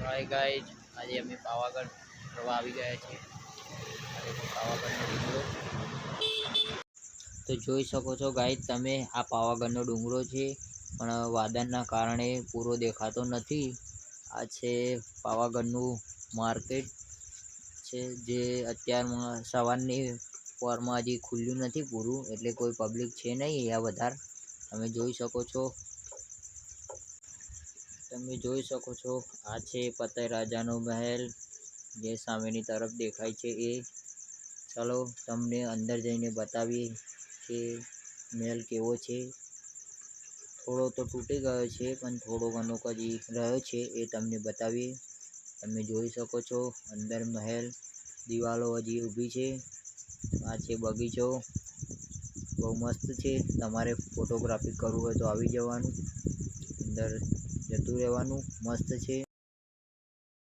Hi guys आज अमे पावागढ़ फरवा આવી ગયા છે। પાવાગઢનો ડુંગરો તો જોઈ શકો છો ગાइज તમે આ પાવાગઢનો ડુંગરો છે પણ વાદળના કારણે પૂરો દેખાતો નથી। આ છે પાવાગઢનું માર્કેટ છે જે અત્યારમાં સવારની પોરમાં હજી ખુલ્યું નથી પૂરું એટલે કોઈ પબ્લિક છે નહીં અહીંયા વધારે। તમે જોઈ શકો છો આ છે પતઈ રાજાનો મહેલ જે સામેની તરફ દેખાય છે એ। ચલો તમને અંદર જઈને બતાવીએ કે મહેલ કેવો છે। થોડો તો તૂટી ગયો છે પણ થોડો ઘણો હજી રહ્યો છે એ તમને બતાવીએ। તમે જોઈ શકો છો અંદર મહેલ દિવાલો હજી ઊભી છે। આ છે બગીચો બહુ મસ્ત છે। તમારે ફોટોગ્રાફી કરવું હોય તો આવી જવાનું અંદર જતું રહેવાનું મસ્ત છે।